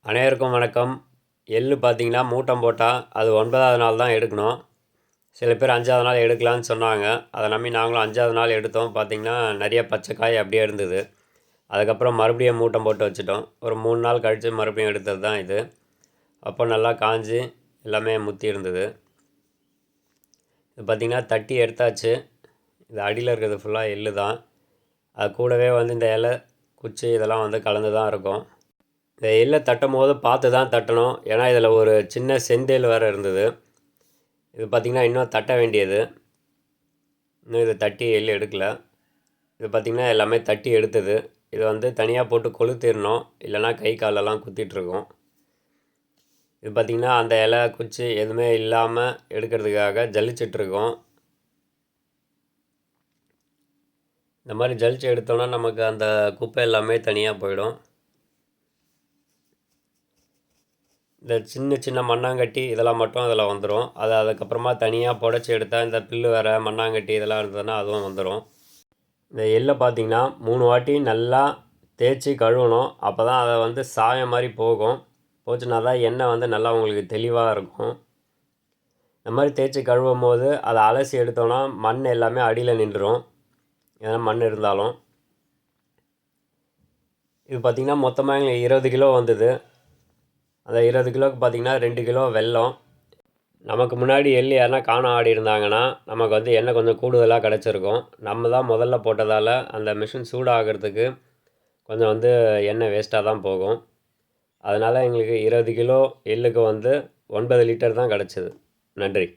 அனைவருக்கும் வணக்கம். எள்ளு பார்த்தீங்கன்னா, மூட்டம் போட்டால் அது 9வது நாள் தான் எடுக்கணும். சில பேர் 5வது நாள் எடுக்கலான்னு சொன்னாங்க. அதை நம்பி நாங்களும் 5வது நாள் எடுத்தோம். பார்த்தீங்கன்னா, நிறைய பச்சை காய் அப்படியே இருந்தது. அதுக்கப்புறம் மறுபடியும் மூட்டம் போட்டு வச்சுட்டோம். ஒரு 3 நாள் கழித்து மறுபடியும் எடுத்தது தான் இது. அப்போ நல்லா காஞ்சு எல்லாமே முத்தி இருந்தது. இது பார்த்திங்கன்னா, தட்டி எடுத்தாச்சு. இது அடியில் இருக்கிறது ஃபுல்லாக எள்ளு தான். அது கூடவே இந்த இலை, குச்சி இதெல்லாம் கலந்து தான் இருக்கும். இந்த எள்ளை தட்டும் போது பார்த்து தான் தட்டணும். ஏன்னா இதில் ஒரு சின்ன செந்தேல் வேறு இருந்தது. இது பார்த்திங்கன்னா இன்னும் தட்ட வேண்டியது. இன்னும் இதை தட்டி எள் எடுக்கலை. இது பார்த்திங்கன்னா எல்லாமே தட்டி எடுத்தது. இது தனியாக போட்டு கொளுத்திடணும், இல்லைனா கை காலெல்லாம் குத்திகிட்ருக்கும். இது பார்த்திங்கன்னா அந்த இலை குச்சி எதுவுமே இல்லாமல் எடுக்கிறதுக்காக ஜலிச்சிட்ருக்கோம். இந்த மாதிரி ஜலிச்சு எடுத்தோன்னா நமக்கு அந்த குப்பை எல்லாமே தனியாக போயிடும். இந்த சின்ன சின்ன மண்ணாங்கட்டி இதெல்லாம் மட்டும் அதில் வந்துடும். அதுக்கப்புறமா தனியாக புடச்சி எடுத்தால் இந்த புல்லு வேறு மண்ணாங்கட்டி இதெல்லாம் இருந்ததுன்னா அதுவும் வந்துடும். இந்த எள்ளை பார்த்திங்கன்னா 3 வாட்டி நல்லா தேய்ச்சி கழுவணும். அப்போ தான் அதை சாயம் மாதிரி போகும். போச்சுன்னா தான் எண்ணெய் நல்லா உங்களுக்கு தெளிவாக இருக்கும். இந்த மாதிரி தேய்ச்சி கழுவும் போது அதை அலசி எடுத்தோன்னா மண் எல்லாமே அடியில் நின்றுடும், ஏன்னா மண் இருந்தாலும். இது பார்த்திங்கன்னா மொத்தமாக எங்களுக்கு 20 கிலோ வந்தது. அந்த 20 கிலோவுக்கு பார்த்திங்கன்னா 2 கிலோ வெல்லம். நமக்கு முன்னாடி எள் யாருனா காணம் ஆடி இருந்தாங்கன்னா நமக்கு எண்ணெய் கொஞ்சம் கூடுதலாக கிடச்சிருக்கும். நம்ம தான் முதல்ல போட்டதால் அந்த மிஷின் சூடாகிறதுக்கு கொஞ்சம் எண்ணெய் வேஸ்ட்டாக தான் போகும். அதனால் எங்களுக்கு 20 கிலோ எள்ளுக்கு 9 லிட்டர் தான் கிடச்சிது. நன்றி.